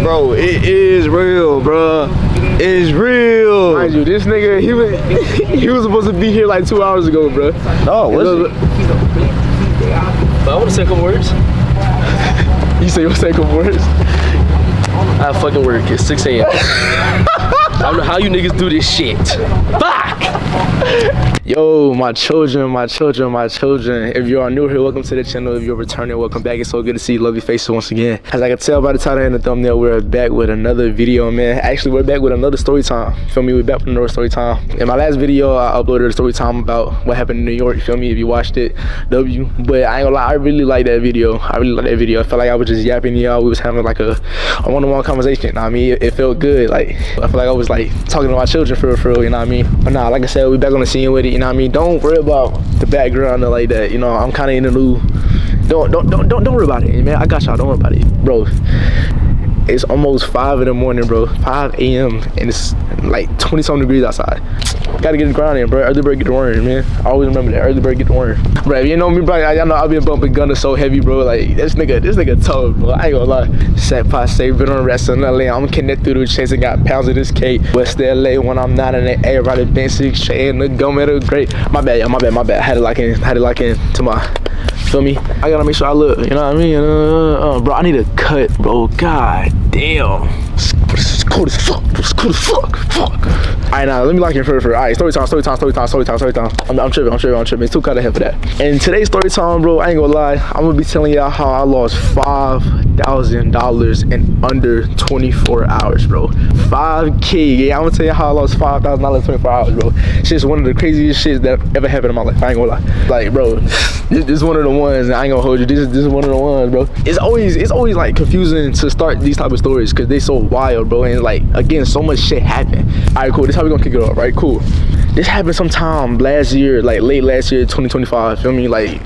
Bro, it is real, bro. It's real. Mind you, this nigga, he was supposed to be here like 2 hours ago, bro. Oh, was it? But I want to say a couple words. You say you want to say a couple words? I fucking work. It's 6 a.m. I don't know how you niggas do this shit. Fuck! Yo, my children. If you are new here, welcome to the channel. If you're returning, welcome back. It's so good to see lovely faces once again. As I can tell by the title and the thumbnail, we're back with another video, man. Actually, we're back with another story time. Feel me? We're back with another story time. In my last video, I uploaded a story time about what happened in New York. Feel me? If you watched it, W. But I ain't gonna lie, I really like that video. I felt like I was just yapping y'all. We was having like a one-on-one conversation. I mean, it felt good. Like, I feel like I was like talking to my children for real, you know what I mean? But nah, like I said, we back on the scene with it, you know what I mean? Don't worry about the background or like that, you know, I'm kind of in the new, don't worry about it, man. I got y'all, don't worry about it, bro. It's almost 5 in the morning, bro, 5 a.m. and it's like 20-something degrees outside. Gotta get the ground in, bro. Early bird get the worm, man. I always remember that. Early bird get the worm. Bro, you know me, bro. Y'all know I've been bumping Gunna so heavy, bro. Like, this nigga tough, bro. I ain't gonna lie. Set passe, been on wrestling in LA. I'm connected to the chase and got pounds of this cake. West LA when I'm not in the air. Riding Ben 6 chain, the gum at a great. My bad, y'all. My bad. Had to lock in to my. Feel me? I gotta make sure I look. You know what I mean? Bro, I need a cut, bro. God damn. It's cold as fuck. It's cold as fuck. Alright, now let me lock in for alright, story time. I'm tripping. It's too cut ahead for that. And today's story time, bro, I ain't gonna lie. I'm gonna be telling y'all how I lost $5,000 in under 24 hours, bro. 5K. Yeah, I'm gonna tell you how I lost $5,000 in 24 hours, bro. Shit's one of the craziest shits that ever happened in my life. I ain't gonna lie. Like, bro, this is one of the ones. I ain't gonna hold you. This is one of the ones, bro. It's always like confusing to start these type of stories because they so wild, bro. And like, again, so much shit happened. Alright, cool. This is how we gonna kick it off, right? Cool. This happened sometime last year, like late last year, 2025. Feel me? Like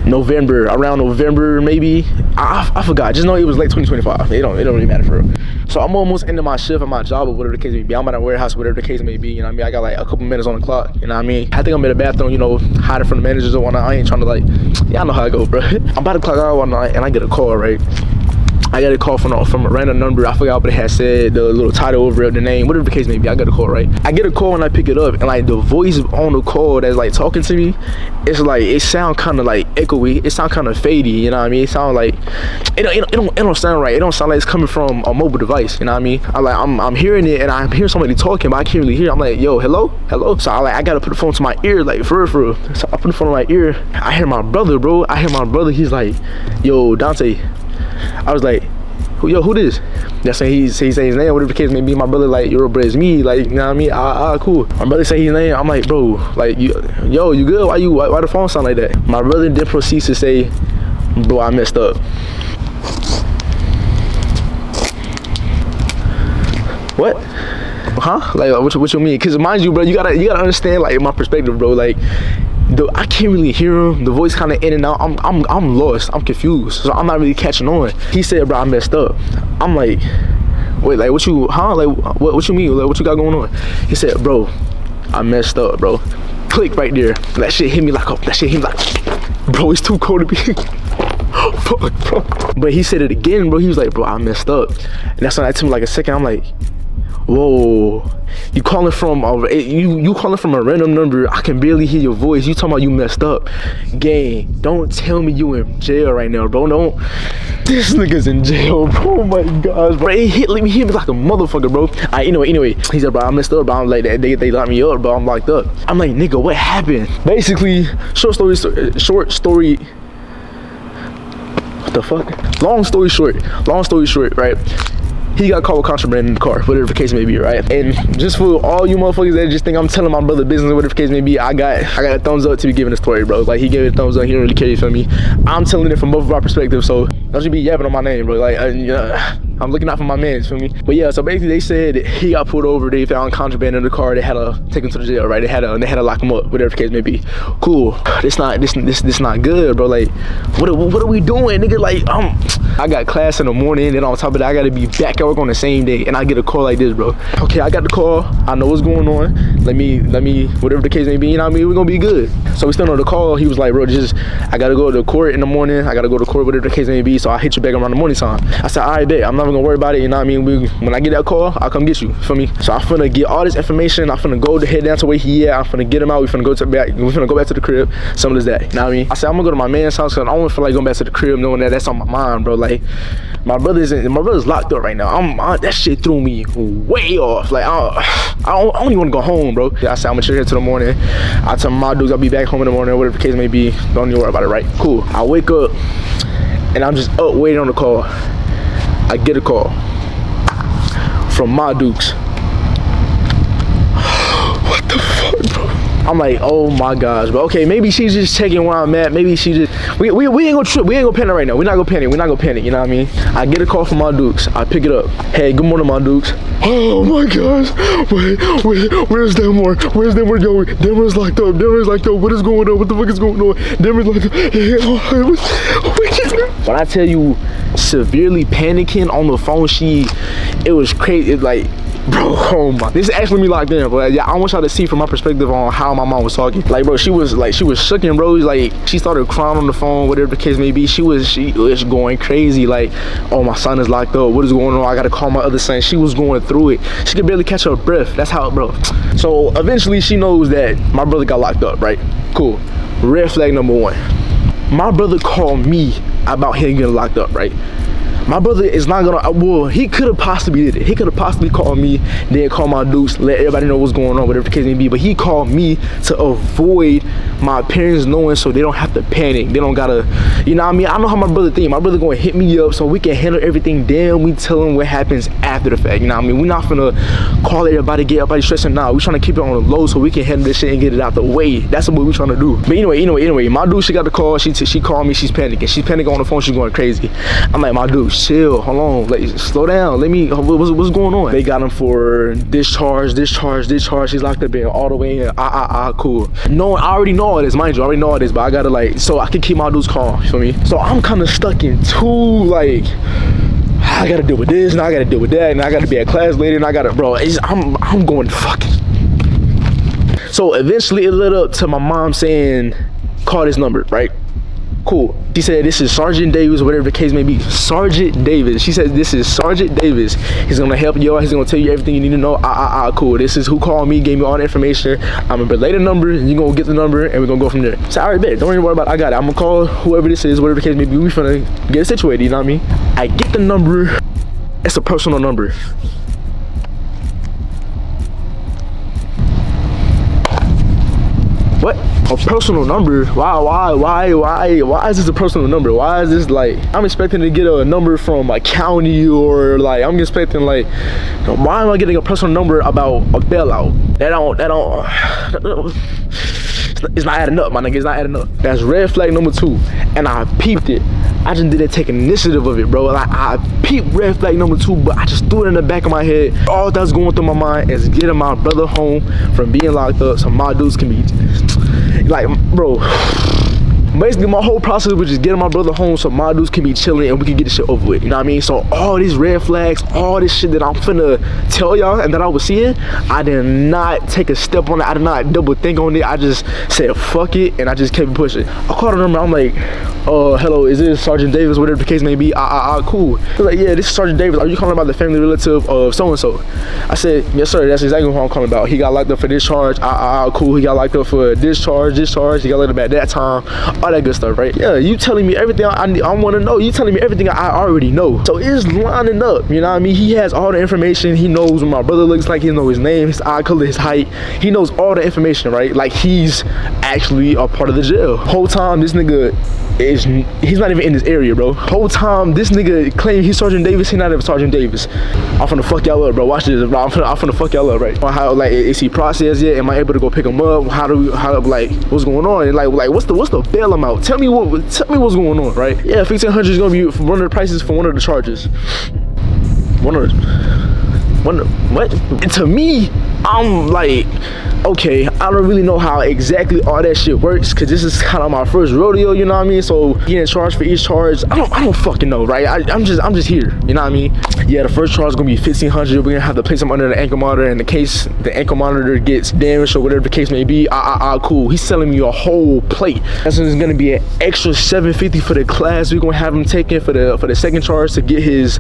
around November maybe. I forgot. Just know it was late 2025. It don't really matter for real. So I'm almost into my shift at my job or whatever the case may be. I'm at a warehouse, whatever the case may be. You know what I mean? I got like a couple minutes on the clock. You know what I mean? I think I'm in the bathroom, you know, hiding from the managers or whatnot. I ain't trying to like, yeah, I know how I go, bro. I'm about to clock out one night and I get a call, right? I got a call from a random number. I forgot what it had said, the little title over it, the name, whatever the case may be. I got a call, right? I get a call and I pick it up, and like the voice on the call that's like talking to me, it's like it sound kind of like echoey. It sound kind of fadey. You know what I mean? It sound like it don't sound right. It don't sound like it's coming from a mobile device. You know what I mean? I'm hearing it and I'm hearing somebody talking, but I can't really hear. I'm like, yo, hello. So I gotta put the phone to my ear, like for real. So I put the phone to my ear. I hear my brother, bro. He's like, yo, Dante. I was like, who this? That's saying he say his name, whatever the case may be. My brother like, yo, bro, it's me. Like, you know what I mean? Cool. My brother say his name. I'm like, bro, like, you good? Why the phone sound like that? My brother then proceeds to say, bro, I messed up. What? Huh? Like, what you mean? Cause mind you, bro, you gotta understand like my perspective, bro. Like, I can't really hear him. The voice kind of in and out. I'm lost. I'm confused. So I'm not really catching on. He said, bro, I messed up. I'm like, wait, like what you, huh? Like what you mean? Like what you got going on? He said, bro, I messed up, bro. Click right there. That shit hit me like, bro, it's too cold to be. Fuck, bro. But he said it again, bro. He was like, bro, I messed up. And that's when I took me like a second. I'm like, whoa, you calling from a random number. I can barely hear your voice. You talking about you messed up. Gang, don't tell me you in jail right now, bro. Don't. This nigga's in jail, bro. Oh my gosh, bro. It hit me like a motherfucker, bro. Anyway, he said, bro, I messed up, bro. I'm like, they locked me up, bro. I'm locked up. I'm like, nigga, what happened? Basically, short story. What the fuck? Long story short, right? He got caught with contraband in the car, whatever the case may be, right? And just for all you motherfuckers that just think I'm telling my brother business, whatever the case may be, I got a thumbs up to be giving the story, bro. Like, he gave it a thumbs up. He didn't really care, you feel me? I'm telling it from both of our perspectives, so don't just be yapping on my name, bro. Like, I'm looking out for my man, you feel me? But yeah, so basically they said that he got pulled over. They found contraband in the car. They had to take him to the jail, right? They had to lock him up, whatever the case may be. Cool. This not good, bro. Like, what are we doing, nigga? Like, I got class in the morning, and on top of that, I gotta be back at work on the same day, and I get a call like this, bro. Okay, I got the call. I know what's going on. Let me, whatever the case may be, you know what I mean? We're gonna be good. So we still on the call. He was like, bro, I gotta go to court in the morning. I gotta go to court, whatever the case may be. So I hit you back around the morning time. I said, all right, bet. I'm not even gonna worry about it, you know what I mean? When I get that call, I'll come get you, feel me? So I'm finna get all this information, I'm finna go to head down to where he at, I'm finna get him out, we finna go back to the crib, something as that, you know what I mean? I said I'm gonna go to my man's house, cause I don't feel like going back to the crib knowing that that's on my mind, bro. Like, my brother's locked up right now. That shit threw me way off. Like, I don't even wanna go home, bro. I said I'm gonna chill here till the morning. I tell my dudes I'll be back home in the morning, whatever the case may be. Don't even worry about it, right? Cool. I wake up, and I'm just up waiting on the call. I get a call from my dukes. What the fuck, bro? I'm like, oh my gosh, bro. Okay, maybe she's just checking where I'm at. Maybe she just, we ain't gonna trip. We ain't gonna panic right now. We're not gonna panic. You know what I mean? I get a call from my dukes. I pick it up. Hey, good morning, my dukes. Oh my gosh. Where's Denver? Where's Denver? Yo, Denver's locked up. What is going on? What the fuck is going on? Denver's locked up. When I tell you severely panicking on the phone, it was crazy. It's like, bro, oh my, this is actually me locked in, but yeah, I want y'all to see from my perspective on how my mom was talking. Like, bro, she was shooken, bro. Like, she started crying on the phone, whatever the case may be. She was going crazy. Like, oh, my son is locked up. What is going on? I gotta call my other son. She was going through it. She could barely catch her breath. That's how, bro. So eventually, she knows that my brother got locked up, right? Cool. Red flag number one. My brother called me about him getting locked up, right? My brother is not gonna, well, he could have possibly did it. He could have possibly called me, then call my dukes, let everybody know what's going on, whatever the case may be. But he called me to avoid my parents knowing, so they don't have to panic. They don't gotta, you know what I mean? I know how my brother think. My brother gonna hit me up so we can handle everything. Then we tell him what happens after the fact. You know what I mean? We're not gonna call everybody, get everybody stressing now. We're trying to keep it on the low so we can handle this shit and get it out the way. That's what we're trying to do. But anyway, my dude, she got the call. She called me. She's panicking. She's panicking on the phone. She's going crazy. I'm like, my dude, chill, hold on, like, slow down. Let me, what's going on? They got him for discharge. He's locked up in all the way in. Cool. No, I already know all this, mind you. I already know all this, but I gotta, like, so I can keep my dudes calm. You feel me? So I'm kind of stuck in two, like, I gotta deal with this, and I gotta deal with that, and I gotta be at class later, and I gotta, bro, I'm going fucking. So eventually it led up to my mom saying, call this number, right? Cool. She said, this is Sergeant Davis, whatever the case may be. Sergeant Davis. She said, this is Sergeant Davis. He's gonna help you out. He's gonna tell you everything you need to know. Cool. This is who called me, gave me all the information. I'm gonna relay the number, and you're gonna get the number, and we're gonna go from there. So, all right, bet. Don't even worry about it. I got it. I'm gonna call whoever this is, whatever the case may be. We finna get it situated, you know what I mean? I get the number. It's a personal number. What? A personal number? Why is this a personal number? Why is this, like, I'm expecting to get a number from a county, or like I'm expecting, like, why am I getting a personal number about a bailout? It's not adding up, my nigga. It's not adding up. That's red flag number two. And I peeped it. I just didn't take initiative of it, bro. Like, I peeped red flag number two, but I just threw it in the back of my head. All that's going through my mind is getting my brother home from being locked up so my dudes can be, like, bro. Basically, my whole process was just getting my brother home so my dudes can be chilling and we can get this shit over with. You know what I mean? So all these red flags, all this shit that I'm finna tell y'all and that I was seeing, I did not take a step on it. I did not double think on it. I just said, fuck it, and I just kept pushing. I called the number. I'm like, hello, is this Sergeant Davis, whatever the case may be? Cool. He's like, yeah, this is Sergeant Davis. Are you calling about the family relative of so-and-so? I said, yes, sir. That's exactly what I'm calling about. He got locked up for discharge. Cool. He got locked up for discharge. He got locked up at that time. All that good stuff, right? Yeah, you telling me everything I want to know. You telling me everything I already know. So it's lining up, you know what I mean? He has all the information. He knows what my brother looks like. He knows his name, his eye color, his height. He knows all the information, right? Like, he's actually a part of the jail. Whole time this nigga he's not even in this area, bro. Whole time this nigga claim he's Sergeant Davis. He not even Sergeant Davis. I'm finna fuck y'all up, bro. Watch this, bro. I'm finna fuck y'all up, right? How, like, is he processed yet? Am I able to go pick him up? How like, what's going on? And like what's the bail amount? Tell me what's going on, right? Yeah, 1,500 is gonna be one of the prices for one of the charges. What? And to me, I'm like, okay, I don't really know how exactly all that shit works, cause this is kind of my first rodeo, you know what I mean? So getting charged for each charge, I don't fucking know, right? I'm just here, you know what I mean? Yeah, the first charge is gonna be $1,500. We're gonna have to place him under the ankle monitor in the case the ankle monitor gets damaged or whatever the case may be. Cool. He's selling me a whole plate. That's when it's gonna be an extra $750 for the class we're gonna have him taking for the second charge to get his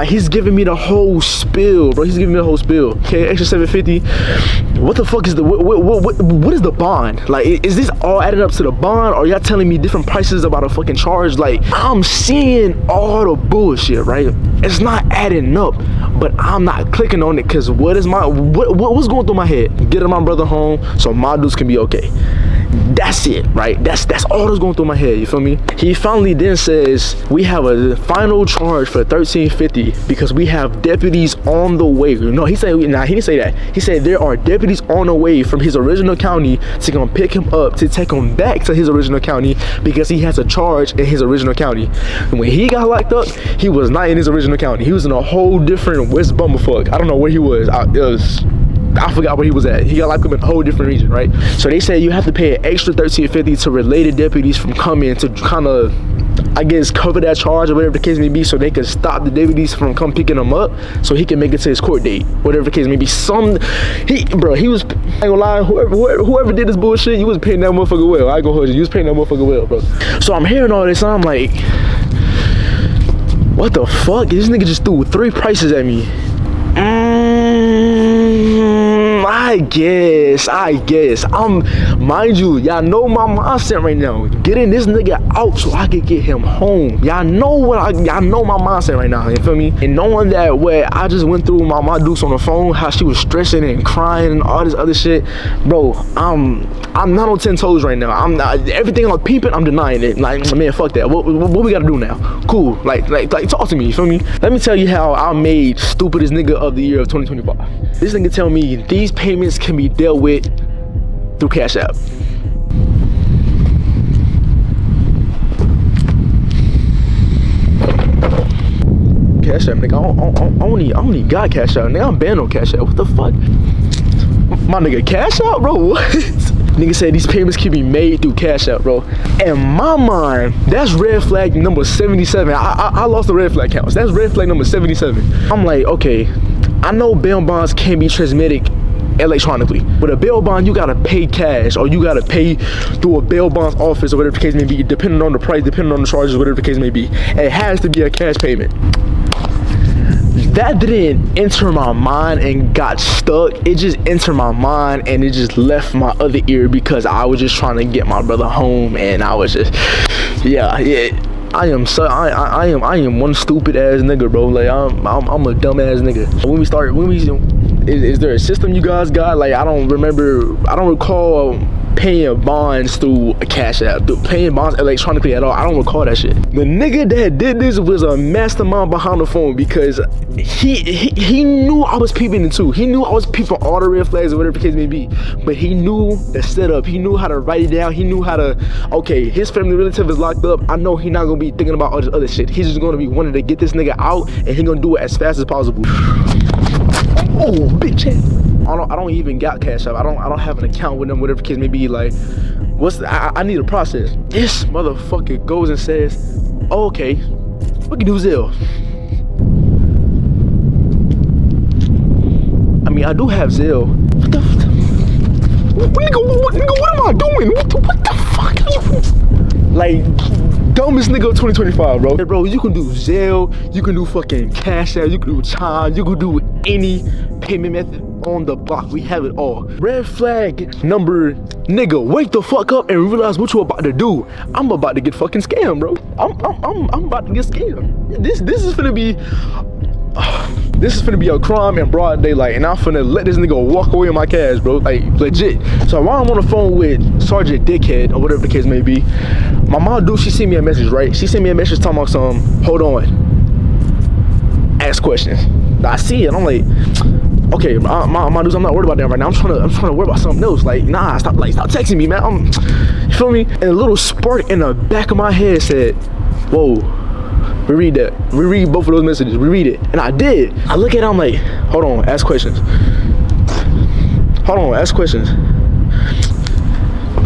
he's giving me the whole spill, bro. He's giving me the whole spill. Okay, extra $750. What the fuck is what is the bond? Like, is this all adding up to the bond, or y'all telling me different prices about a fucking charge? Like, I'm seeing all the bullshit, right? It's not adding up, but I'm not clicking on it because what's going through my head? Getting my brother home so my dudes can be okay. That's it, right? That's all that's going through my head, you feel me? He finally then says, we have a final charge for $1,350 because we have deputies on the way. No, he said, nah, he didn't say that. He said there are deputies on the way from his original county to come pick him up, to take him back to his original county because he has a charge in his original county. And when he got locked up, he was not in his original county. He was in a whole different West Bumblefuck. I don't know where he was. I forgot where he was at. He got locked up in a whole different region, right? So they said you have to pay an extra $1,350 to related deputies from coming to kind of, I guess, cover that charge or whatever the case may be, so they can stop the deputies from come picking him up so he can make it to his court date, whatever the case may be. He was, I ain't gonna lie, whoever did this bullshit, you was paying that motherfucker well. I ain't gonna hold you, you was paying that motherfucker well, bro. So I'm hearing all this and I'm like, what the fuck? This nigga just threw 3 prices at me. I guess. Mind you, y'all know my mindset right now. Getting this nigga out so I could get him home. Y'all know my mindset right now, you feel me? And knowing that where I just went through my dukes on the phone, how she was stressing and crying and all this other shit, bro, I'm not on 10 toes right now. I'm not, everything I'm peeping, I'm denying it. Like, man, fuck that. What we gotta do now? Cool. Like talk to me, you feel me? Let me tell you how I made stupidest nigga of the year of 2025. This nigga tell me these payments can be dealt with through Cash App. Cash App, nigga. I only got Cash App. Nigga, I'm banned on Cash App. What the fuck? My nigga, Cash App, bro? What? Nigga said these payments can be made through Cash App, bro. In my mind, that's red flag number 77. I lost the red flag counts. That's red flag number 77. I'm like, okay, I know bail bonds can be transmitted electronically. With a bail bond, you gotta pay cash, or you gotta pay through a bail bonds office, or whatever the case may be, depending on the price, depending on the charges, whatever the case may be. It has to be a cash payment. That didn't enter my mind and got stuck. It just entered my mind and it just left my other ear because I was just trying to get my brother home, and I was just, yeah. I am one stupid ass nigga, bro. Like, I'm a dumb ass nigga. Is there a system you guys got? Like, I don't recall paying bonds through a Cash App, paying bonds electronically at all. I don't recall that shit. The nigga that did this was a mastermind behind the phone, because he knew I was peeping it too. He knew I was peeping all the red flags or whatever the case may be, but he knew the setup. He knew how to write it down. He knew how to, okay, his family relative is locked up. I know he not gonna be thinking about all this other shit. He's just gonna be wanting to get this nigga out, and he gonna do it as fast as possible. Oh, bitch. I don't even got Cash App. I don't have an account with them, whatever the case may be. Like, I need a process. This motherfucker goes and says, oh, okay, we can do Zelle. I mean, I do have Zelle. What am I doing? What the fuck? Like, dumbest nigga of 2025, bro. Hey, bro, you can do Zelle, you can do fucking Cash App, you can do Chime, you can do any payment method on the block. We have it all. Red flag number, nigga, wake the fuck up and realize what you about to do. I'm about to get fucking scammed, bro. I'm about to get scammed. This is finna be a crime in broad daylight, and I'm finna let this nigga walk away with my cash, bro. Like, legit. So while I'm on the phone with Sergeant Dickhead, or whatever the case may be, my mom, dude, she sent me a message, right? She sent me a message talking about some, hold on, ask questions. I see it, I'm like, okay, my dudes, I'm not worried about that right now. I'm trying to worry about something else. Like, nah, stop texting me, man. You feel me? And a little spark in the back of my head said, whoa, reread that. Reread both of those messages. Reread it. And I did. I look at it, I'm like, hold on, ask questions. Hold on, ask questions.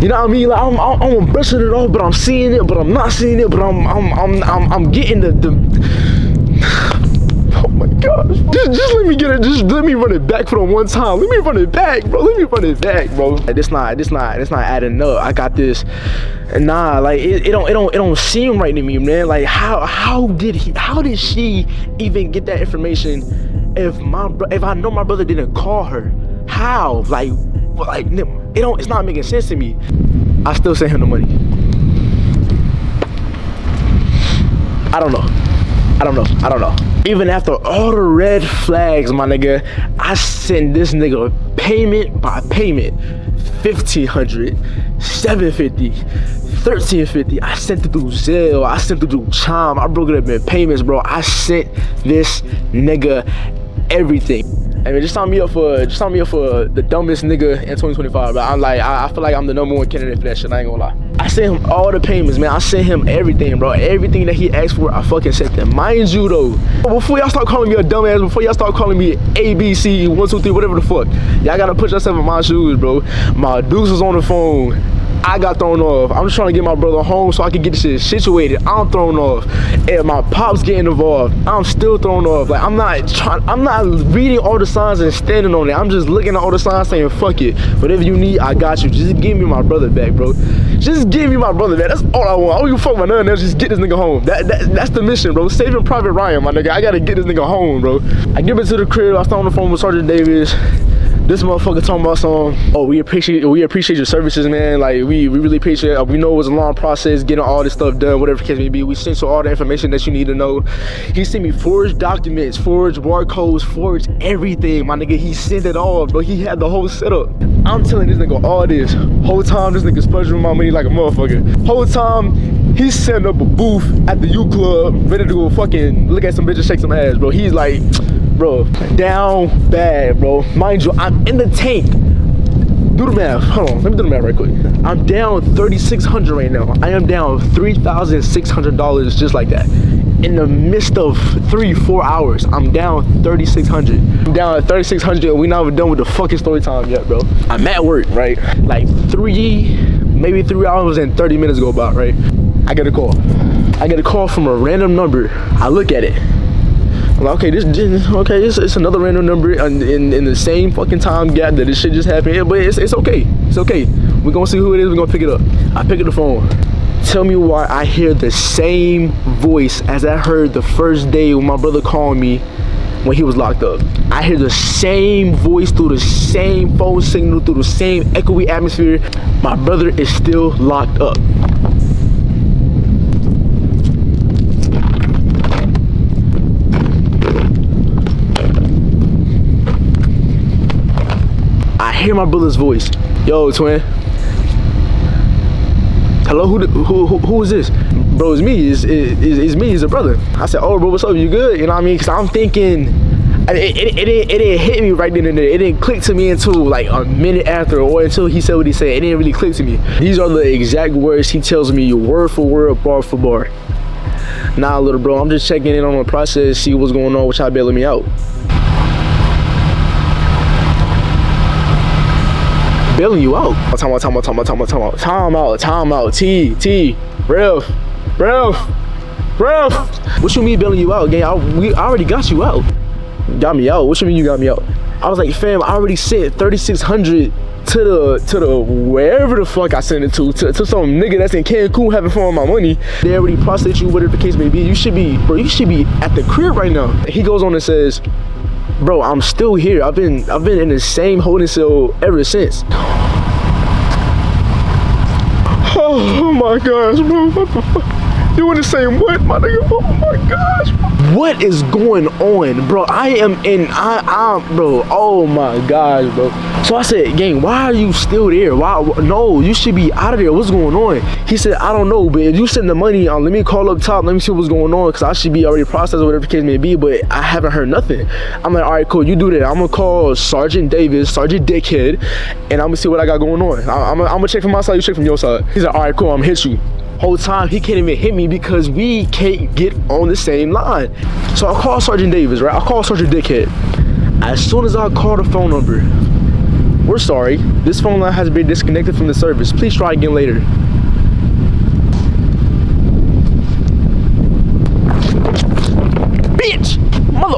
You know what I mean? Like I'm brushing it off, but I'm seeing it, but I'm not seeing it, but I'm getting the. Oh my gosh. Just let me get it. Just let me run it back for the one time. Let me run it back, bro. Let me run it back, bro. Like, this not adding up. I got this. Nah, like it don't seem right to me, man. Like how did she even get that information if I know my brother didn't call her? How? It's not making sense to me. I still sent him the money. I don't know. Even after all the red flags, my nigga, I sent this nigga payment by payment. $1,500, $750, $1,350. I sent it through Zelle. I sent it through Chime. I broke it up in payments, bro. I sent this nigga everything. I mean, just sign me up for the dumbest nigga in 2025. But I feel like I'm the #1 candidate for that shit. I ain't gonna lie. I sent him all the payments, man. I sent him everything, bro. Everything that he asked for, I fucking sent him. Mind you, though, before y'all start calling me a dumbass, before y'all start calling me ABC 1 2 3, whatever the fuck, y'all gotta put yourself in my shoes, bro. My deuce was on the phone. I got thrown off. I'm just trying to get my brother home so I can get this shit situated. I'm thrown off. And my pops getting involved. I'm still thrown off. Like I'm not reading all the signs and standing on it. I'm just looking at all the signs saying, fuck it. Whatever you need, I got you. Just give me my brother back, bro. Just give me my brother back. That's all I want. I don't give a fuck about nothing else. Just get this nigga home. That's the mission, bro. Saving Private Ryan, my nigga. I gotta get this nigga home, bro. I give it to the crib. I start on the phone with Sergeant Davis. This motherfucker talking about some, oh, we appreciate your services, man. Like we really appreciate it. We know it was a long process getting all this stuff done, whatever the case may be. We sent you all the information that you need to know. He sent me forged documents, forged barcodes, forged everything, my nigga. He sent it all, bro. He had the whole setup. I'm telling this nigga all this. Whole time this nigga spudging my money like a motherfucker. Whole time he's setting up a booth at the U Club, ready to go fucking look at some bitches shake some ass, bro. He's like, bro, down bad, bro. Mind you, I'm in the tank. Do the math. Hold on, let me do the math right quick. I'm down $3,600 right now. I am down $3,600 just like that. In the midst of 3-4 hours, I'm down $3,600. I'm down at $3,600. We not even done with the fucking story time yet, bro. I'm at work, right? Like maybe 3 hours and 30 minutes go by, right? I get a call. I get a call from a random number. I look at it. I'm like, okay, it's another random number in the same fucking time gap that this shit just happened. Yeah, but it's okay. It's okay. We're gonna see who it is. We're gonna pick it up. I pick up the phone. Tell me why I hear the same voice as I heard the first day when my brother called me when he was locked up. I hear the same voice through the same phone signal, through the same echoey atmosphere. My brother is still locked up. I hear my brother's voice. Yo, twin. Hello, who is this? Bro, it's me. It's me. It's a brother. I said, oh, bro, what's up? You good? You know what I mean? Because I'm thinking, it didn't hit me right then and there. It didn't click to me until like a minute after, or until he said what he said. It didn't really click to me. These are the exact words he tells me, word for word, bar for bar. Nah, little bro, I'm just checking in on the process, see what's going on, which y'all bailing me out. Bailing you out. Time out. T, Ref. What you mean bailing you out, gang? I already got you out. Got me out? What you mean you got me out? I was like, fam, I already sent $3,600 to the wherever the fuck I sent it to some nigga that's in Cancun having fun with my money. They already processed you, whatever the case may be. You should be at the crib right now. He goes on and says, bro, I'm still here. I've been in the same holding cell ever since. Oh my gosh, bro. What the fuck? You want to say what, my nigga? Oh my gosh. What is going on, bro? I'm bro. Oh my gosh, bro. So I said, gang, why are you still there? Why? No, you should be out of there. What's going on? He said, I don't know, but if you send the money on, let me call up top. Let me see what's going on, because I should be already processed, whatever the case may be, but I haven't heard nothing. I'm like, all right, cool. You do that. I'm going to call Sergeant Davis, Sergeant Dickhead, and I'm going to see what I got going on. I'm going to check from my side, you check from your side. He's like, all right, cool. I'm going to hit you. Whole time he can't even hit me because we can't get on the same line. So I call Sergeant Davis, right? I call Sergeant Dickhead. As soon as I call the phone number, We're sorry. This phone line has been disconnected from the service. Please try again later. Bitch! Mother.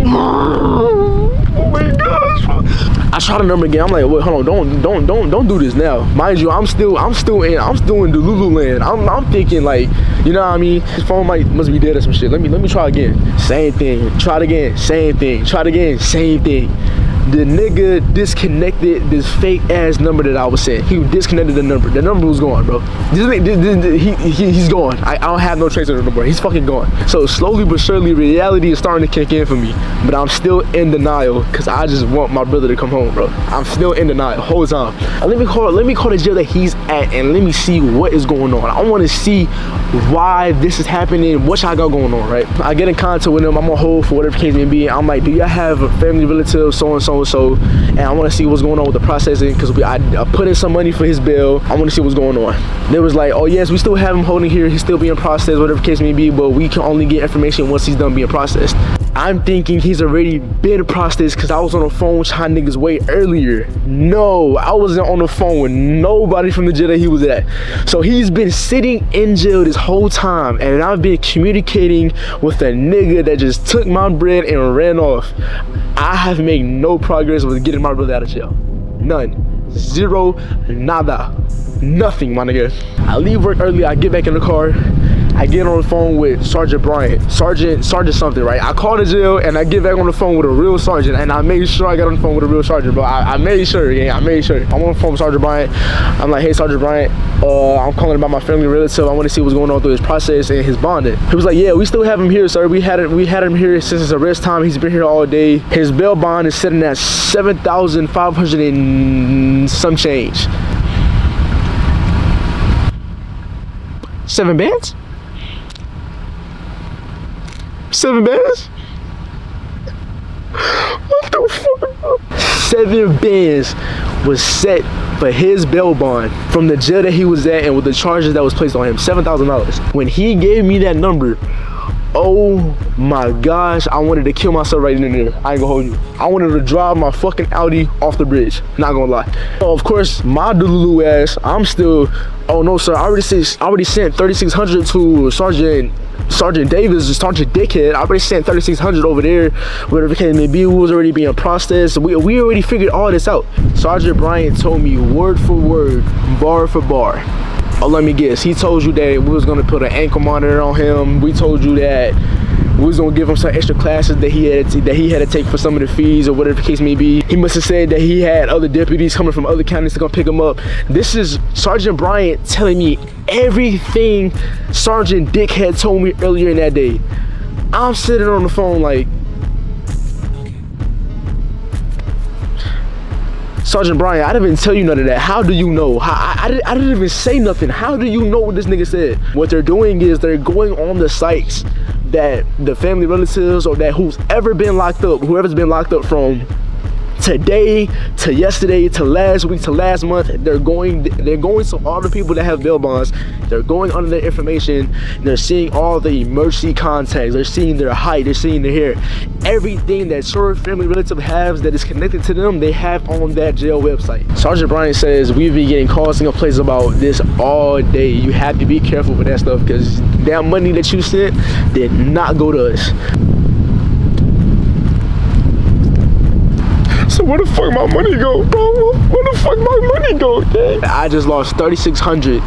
Oh my gosh. I try the number again. I'm like, wait, hold on, don't do this now. Mind you, I'm still in Delulu land. I'm thinking like, you know what I mean? His phone must be dead or some shit. Let me try again. Same thing. Try it again. Same thing. Try it again. Same thing. The nigga disconnected this fake ass number that I was saying. He disconnected the number. The number was gone, bro. He's gone. I don't have no trace of the number. He's fucking gone. So slowly but surely, reality is starting to kick in for me. But I'm still in denial because I just want my brother to come home, bro. I'm still in denial whole time. Let me call the jail that he's at and let me see what is going on. I want to see why this is happening. What y'all got going on, right? I get in contact with him. I'm on hold for whatever case may be. I'm like, do y'all have a family relative, so and so? And I want to see what's going on with the processing because I put in some money for his bill. I want to see what's going on. They was like, oh yes, we still have him holding here. He's still being processed, whatever case may be, but we can only get information once he's done being processed. I'm thinking he's already been processed because I was on the phone with y'all niggas way earlier. No, I wasn't on the phone with nobody from the jail that he was at. So he's been sitting in jail this whole time and I've been communicating with a nigga that just took my bread and ran off. I have made no progress with getting my brother out of jail. None. Zero. Nada. Nothing, my nigga. I leave work early. I get back in the car. I get on the phone with Sergeant Bryant. Sergeant something, right? I call the jail and I get back on the phone with a real sergeant and I made sure I got on the phone with a real sergeant, bro. I made sure, yeah, I made sure. I'm on the phone with Sergeant Bryant. I'm like, hey, Sergeant Bryant, I'm calling about my family relative. I want to see what's going on through his process and his bonding. He was like, yeah, we still have him here, sir. We had him here since his arrest time. He's been here all day. His bail bond is sitting at $7,500 and some change. 7 bands? 7 bands? What the fuck? 7 bands was set for his bail bond from the jail that he was at and with the charges that was placed on him. $7,000. When he gave me that number, oh my gosh, I wanted to kill myself right in there. I ain't gonna hold you. I wanted to drive my fucking Audi off the bridge. Not gonna lie. So of course, my Delulu ass, I'm still, oh no sir, I already sent 3,600 to Sergeant Davis, Sergeant Dickhead. I already sent 3,600 over there. Whatever the case may be, was already being processed. We already figured all this out. Sergeant Bryant told me word for word, bar for bar. Oh, let me guess. He told you that we was gonna put an ankle monitor on him. We told you that we was gonna give him some extra classes that he had to take for some of the fees or whatever the case may be. He must have said that he had other deputies coming from other counties to come pick him up. This is Sergeant Bryant telling me everything Sergeant Dick had told me earlier in that day. I'm sitting on the phone like, Sergeant Bryant, I didn't even tell you none of that. How do you know? I didn't even say nothing. How do you know what this nigga said? What they're doing is they're going on the sites that the family relatives or that whoever's been locked up from today to yesterday to last week to last month, they're going to all the people that have bail bonds. They're going under their information. They're seeing all the emergency contacts. They're seeing their height. They're seeing their hair. Everything that your family relative has that is connected to them, they have on that jail website. Sergeant Bryant says we've been getting calls in a place about this all day. You have to be careful with that stuff because that money that you sent did not go to us. So where the fuck my money go, bro? Where the fuck my money go, dang? I just lost 3,600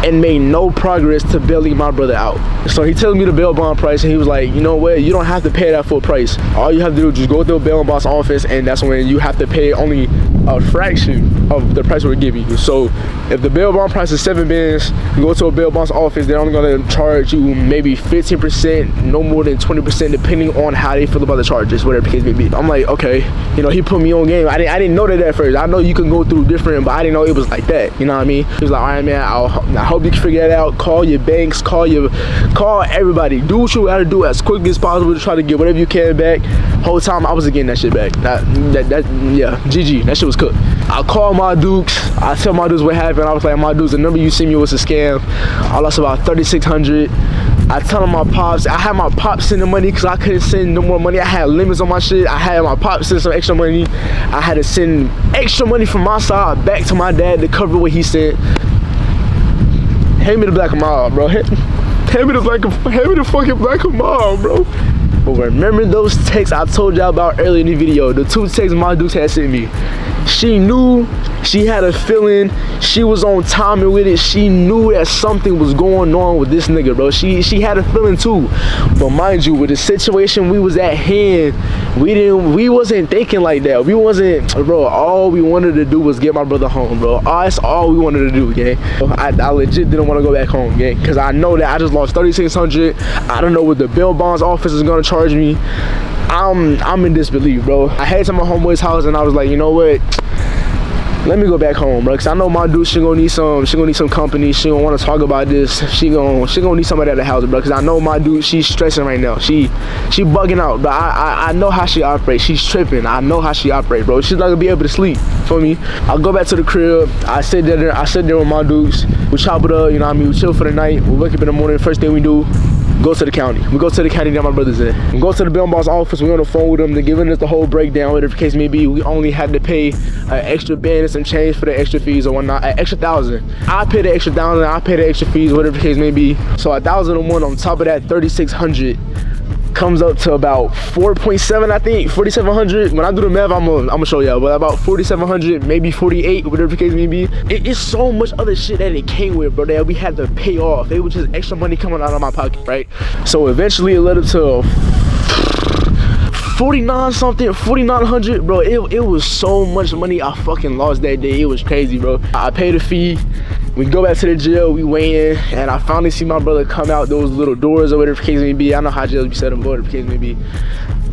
and made no progress to bailing my brother out. So he tells me the bail bond price and he was like, you know what, you don't have to pay that full price. All you have to do is just go to the bail bond's office and that's when you have to pay only a fraction of the price we're giving you. So if the bail bond price is 7 bands, you go to a bail bond's office, they're only gonna charge you maybe 15%, no more than 20%, depending on how they feel about the charges, whatever the case may be. I'm like, okay, you know, he put me on game. I didn't know that at first. I know you can go through different, but I didn't know it was like that. You know what I mean? He was like, all right, man, I hope you can figure that out. Call your banks, call everybody. Do what you gotta do as quickly as possible to try to get whatever you can back. Whole time I wasn't getting that shit back. Yeah, GG, that shit was cooked. I called my dukes. I tell my dukes what happened. I was like, my dukes, the number you sent me was a scam. I lost about 3,600. I tell my pops, I had my pops send the money because I couldn't send no more money. I had limits on my shit. I had my pops send some extra money. I had to send extra money from my side back to my dad to cover what he sent. Hand me the black mile, bro. Hand me the fucking black mile, bro. But remember those texts I told y'all about earlier in the video, the 2 texts my dukes had sent me. She knew, she had a feeling, she was on timing with it. She knew that something was going on with this nigga, bro. She had a feeling too. But mind you, with the situation we was at hand, we wasn't thinking like that. We wasn't, bro, all we wanted to do was get my brother home, bro. That's all we wanted to do, gang. I legit didn't want to go back home, gang, because I know that I just lost 3,600. I don't know what the bail bonds office is gonna charge me. I'm in disbelief, bro. I headed to my homeboy's house and I was like, you know what? Let me go back home, bro, because I know my dude, she gonna need some company. She gonna want to talk about this. She gonna need somebody at the house, bro, because I know my dude, she's stressing right now. She bugging out, but I know how she operates. She's tripping. I know how she operates, bro. She's not gonna be able to sleep for me. I'll go back to the crib. I sit there with my dudes. We chop it up, you know what I mean? We chill for the night. We wake up in the morning. First thing we do, go to the county. We go to the county that my brother's in. We go to the bail boss office. We on the phone with them. They're giving us the whole breakdown, whatever the case may be. We only had to pay an extra band and some change for the extra fees or whatnot, an extra 1,000. I pay the extra 1,000. I pay the extra fees, whatever the case may be. So 1,001 on top of that 3,600 comes up to about 4.7, I think, 4,700. When I do the math, I'm gonna show y'all, but about 4,700, maybe 48, whatever the case may be. It's so much other shit that it came with, bro, that we had to pay off. It was just extra money coming out of my pocket, right? So eventually it led up to 49 something, 4,900, bro. It was so much money I fucking lost that day. It was crazy, bro. I paid a fee. We go back to the jail, we weigh in, and I finally see my brother come out those little doors or whatever the case may be. I know how jails be set up, whatever the case may be.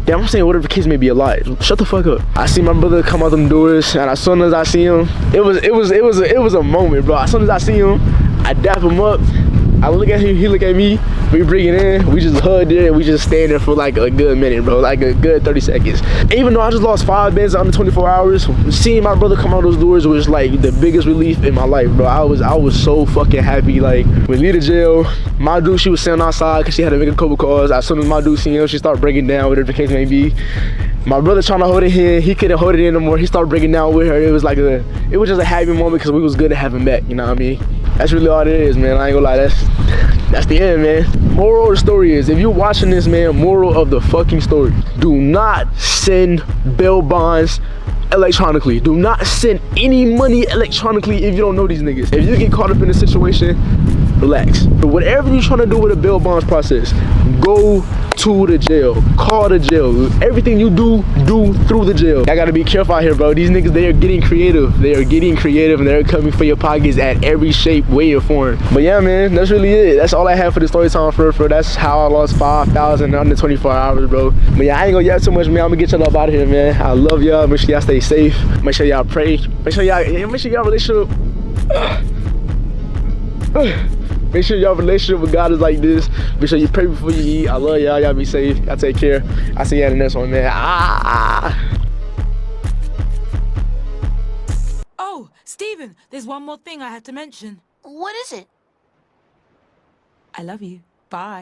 Damn, I'm saying whatever the case may be a lot. Shut the fuck up. I see my brother come out them doors, and as soon as I see him, it was a moment, bro. As soon as I see him, I dap him up. I look at him, he look at me, we bring it in, we just hugged it, and we just stand there for like a good minute, bro, like a good 30 seconds. Even though I just lost 5 bands under 24 hours, seeing my brother come out those doors was like the biggest relief in my life, bro. I was so fucking happy. Like, we leave the jail, my dude, she was sitting outside because she had to make a couple calls. As soon as my dude seen him, she started breaking down, whatever the case may be. My brother trying to hold it in, he couldn't hold it in no more. He started breaking down with her. It was just a happy moment because we was good to have him back, you know what I mean? That's really all it is, man. I ain't gonna lie, that's the end, man. Moral of the story is, if you're watching this, man, moral of the fucking story, do not send bail bonds electronically. Do not send any money electronically if you don't know these niggas. If you get caught up in a situation, relax. But whatever you're trying to do with a bail bonds process, go to the jail, call the jail. Everything you do through the jail. I gotta be careful out here, bro. These niggas, they are getting creative. They are getting creative and they're coming for your pockets at every shape, way, or form. But yeah, man, that's really it. That's all I have for the story time, for that's how I lost 5,000 under 24 hours, bro. But yeah, I ain't gonna yell too much, man. I'm gonna get y'all up out of here, man. I love y'all. Make sure y'all stay safe. Make sure y'all pray. Make sure y'all relationship. Make sure y'all relationship with God is like this. Make sure you pray before you eat. I love y'all. Y'all be safe. Y'all take care. I'll see y'all in the next one, man. Oh, Stephen, there's one more thing I have to mention. What is it? I love you. Bye.